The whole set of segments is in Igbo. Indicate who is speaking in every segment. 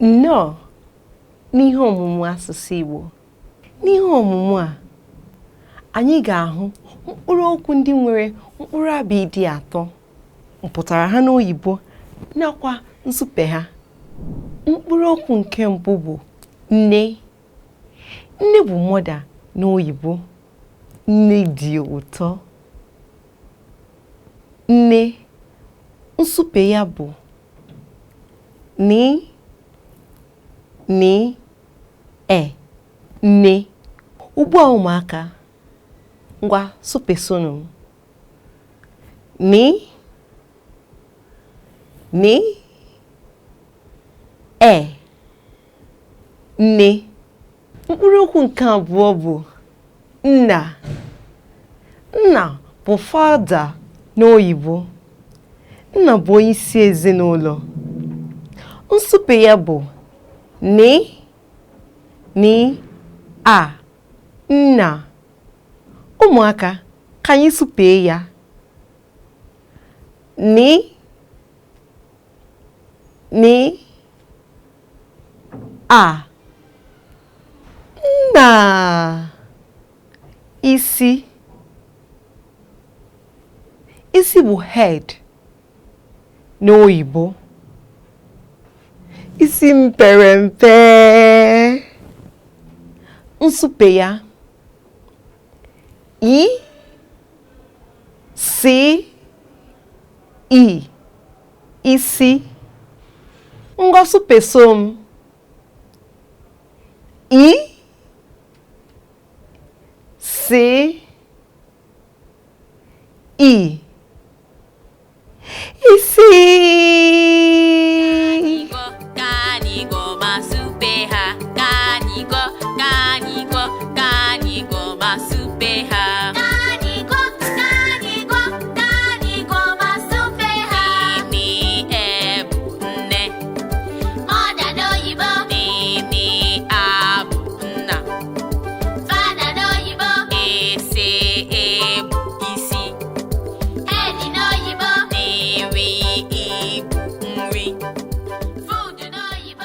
Speaker 1: Nnọọ n'ihe ọmụmụ asụsụ Igbo. N'ihe ọmụmụ a, anyị ga-ahụ mkpụrụ okwu ndị nwere mkpụrụ abịdịị atọ, mpụtara ha n'oyibo nakwa nsupe ha. Mkpụrụ okwu nke mbụ bụ nne. Nne bụ mother n'oyibo. Nne dị ụtọ. Nne, nsupe ya bụ ni. Nne. Ugbu a ụmụaka, ngwa supesonu m. Nne. Mkpụrụ okwu nke abụọ bụ nna. Nna bụ father n'oyibo. Nna bụ onye isi ezinụlọ. Nsupe ya bụ nna. Ụmụaka, ka anyị supee ya. Nna. Isi. Isi bụ head n'oyibo. Isi m pere mpe. Nsupe ya isi. Ngwa supeso m. Isi.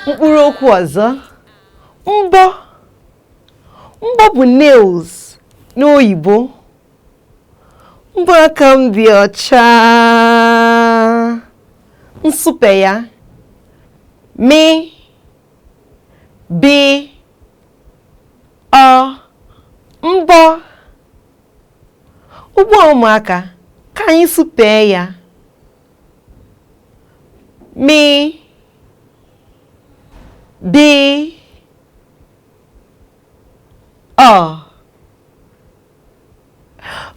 Speaker 1: Mkpụrụ okwu ọzọ, mbọ. Mbọ bụ nails n'oyibo. Mbọ aka m dị ọcha. Nsupe ya mbọ. Ugbu a ụmụaka, ka anyị supee ya.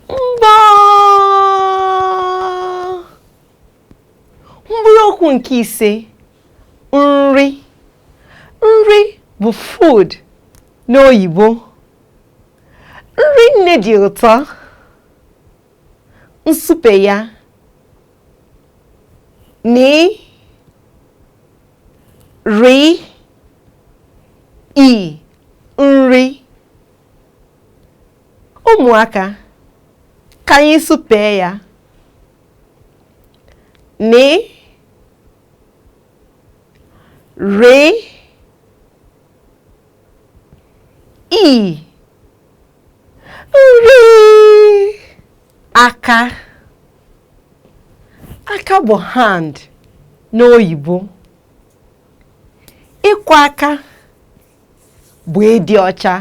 Speaker 1: Mbọ. Mkpụrụ okwu nke ise, nri. Nri bụ food n'oyibo. Nri nne dị ụtọ. Nsupe ya nri. Ụmụaka, ka anyị supee ya. Nri. Aka. Aka bụ hand n'oyibo. Ịkwọ aka bụ ịdị ọcha.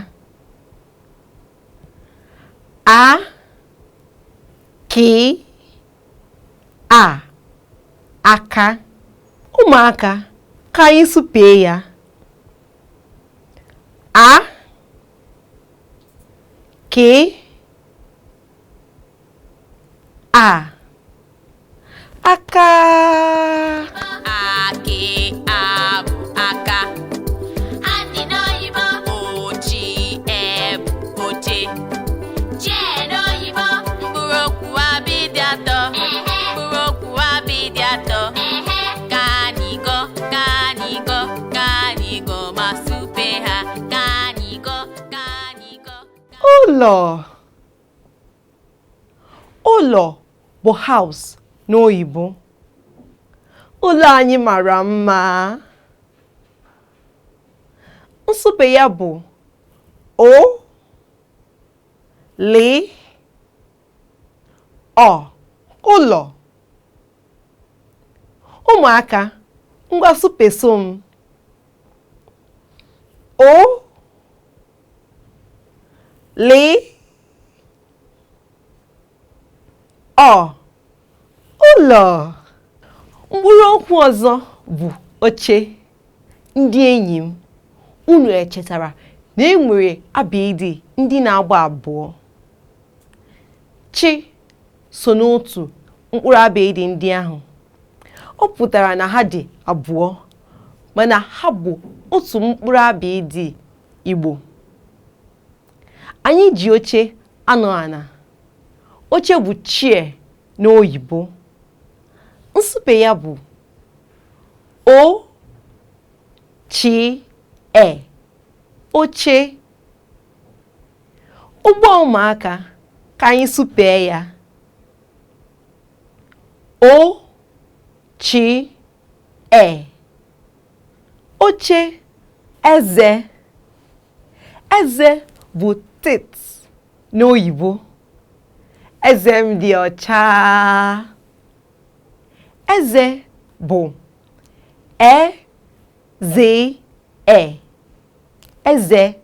Speaker 1: Aka. Ụmụaka, ka anyị supee ya. Aka. Ụlọ bụ house n'oyibo. Ụlọ anyị mara mma. Nsupe ya bụ o, li, ọ, ụlọ. Ụmụaka, ngwa supeso m. O, li, ọ, ụlọ. Mkpụrụ okwu ọzọ bụ oche. Ndị enyi m, unu echetara na e nwere abịdịị ndị na-agba abụọ. Chi so n'otu mkpụrụ abịdịị ndị ahụ. Ọ pụtara na ha dị abụọ, mana ha bụ otu mkpụrụ abịdịị Igbo. Anyị ji oche anọ ana. Oche bụ chair n'oyibo. Nsupe ya bụ o, chi, e, oche. Ụgbọ ụmụaka, ka anyị supee ya. O, chi, e, oche. Eze. Eze bụ teeth n'oyibo. Eze m dị ọcha. Eze bụ e-ze-e. Eze.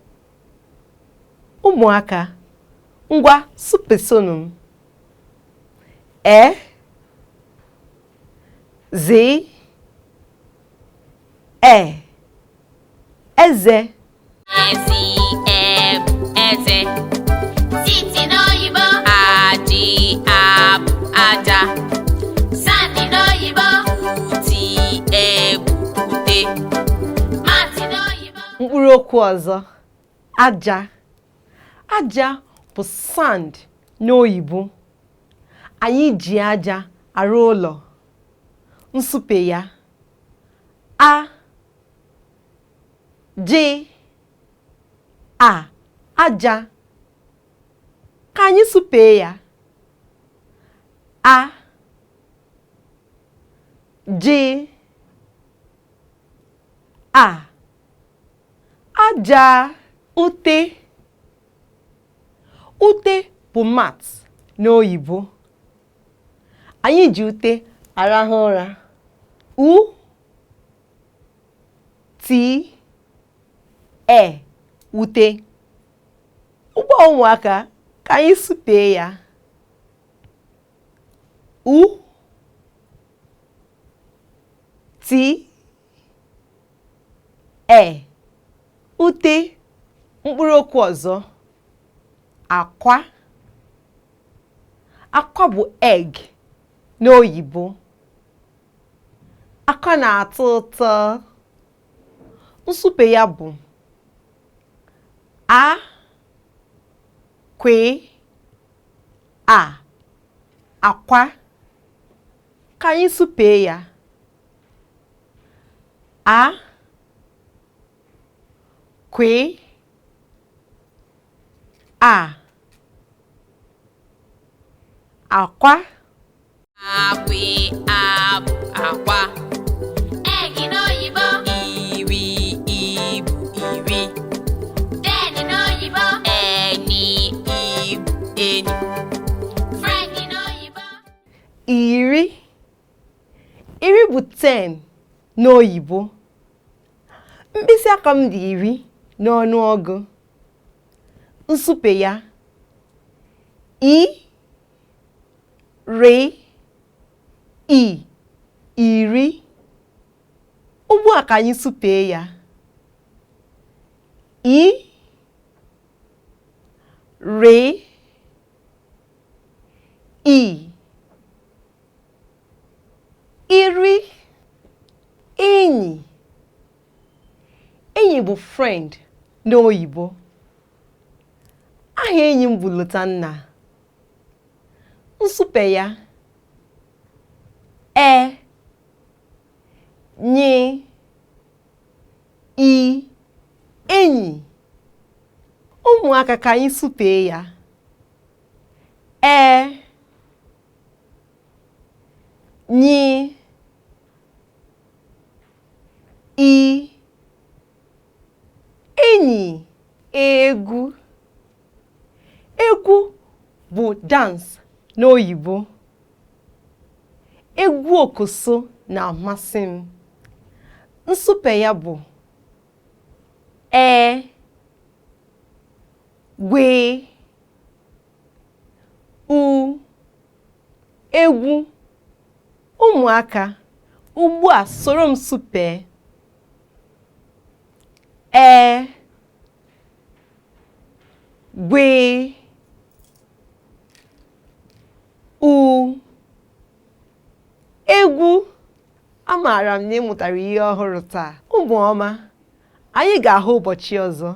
Speaker 1: Ụmụaka, ngwa supesonu m. E-ze-e. Eze.
Speaker 2: Eze. Siti n'oyibo. Adị, abụ, aja. Sani n'oyibo. Uti, egwu, ute. Mati n'oyibo.
Speaker 1: Mkpụrụ okwu ọzọ, aja. Aja bụ sand n'oyibo. Anyị ji aja arụ ụlọ. Nsupe ya a, ji, a, aja. Ka anyị supee ya. A, ji, a, aja. Ute. Ute bụ mat n'oyibo. Anyị ji ute arahụ ụra. U, ti, e, ute. Ụgbọ ụmụaka, ka anyị supee ya. U, ti, e, ute. Mkpụrụ okwu ọzọ, akwa. Akwa bụ egg n'oyibo. Akwa na-atọ ụtọ. Nsupe ya bụ a, kwe, a, akwa. Ka anyị supee ya. A, kwe, a, akwa.
Speaker 2: Akwe, abụ, akwa. Egi n'oyibo. Iri, ibu, iri. Deni n'oyibo. Eni, ibu, eni. Friend n'oyibo.
Speaker 1: Iri. Iri bụ 10 n'oyibo. Mkpịsị aka m dị 10 n'ọnụọgụ. Nsupe ya i, ri, i, iri. Ugbu a ka anyị supee ya. I, ri, i, iri. Enyi. Enyi bụ friend n'oyibo. Aha enyi m bụ Lotanna. Nsupe ya e, nye, i, enyi. Ụmụaka, ka anyị supee ya. E, nye, i, enyi egwu. Egwu bụ dance n'oyibo. Egwu okoso na-amasị m. Nsụpe ya bụ gwe u. Egwu. Ụmụaka, ugbu a soro m supe. Gwe u. Egwu. Amaara m na ị mụtara ihe ọhụrụ taa. Ụmụ ọma, anyị ga-ahụ ụbọchị ọzọ.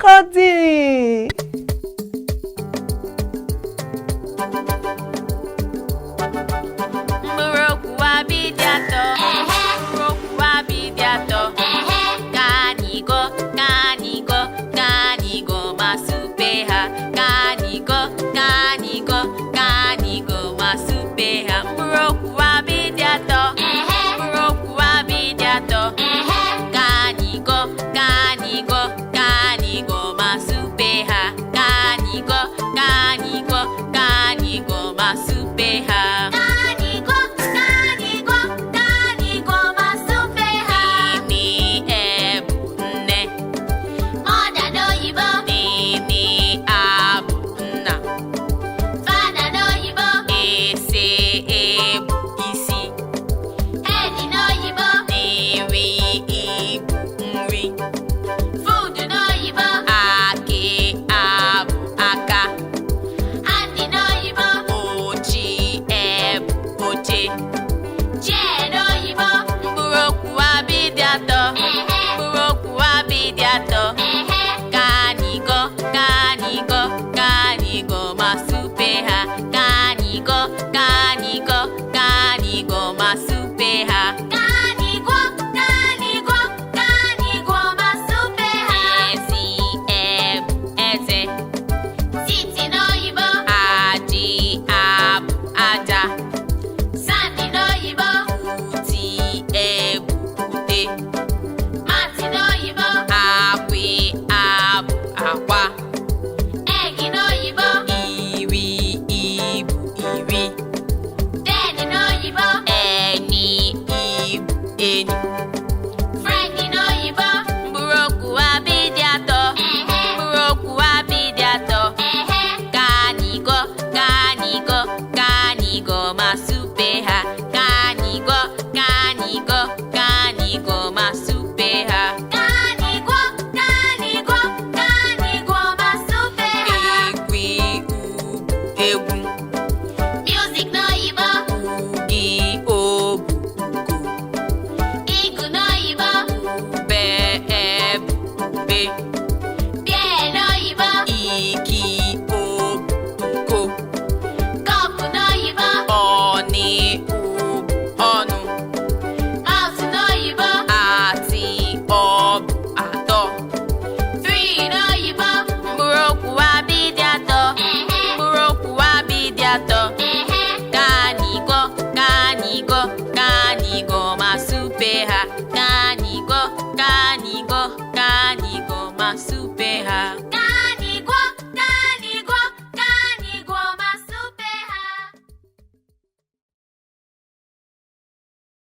Speaker 1: Kọdị!
Speaker 2: Mkpụrụ okwu abịdịị atọ. Mkpụrụ okwu abịdịị atọ. Ka anyị gụọ, ka anyị gụọ, ka anyị gụọ ma supe ha. Ka anyị gụọ, ka anyị gụọ, ka anyị gụọ ma supe ha. Mkpụrụ okwu abịdịị atọ. Mkpụrụ okwu abịdịị atọ. Ka anyị gụọ, ka anyị gụọ, ka anyị gụọ ma supe ha. Ka anyị gụọ, ka anyị gụọ, ka anyị gụọ ma supe ha. Iki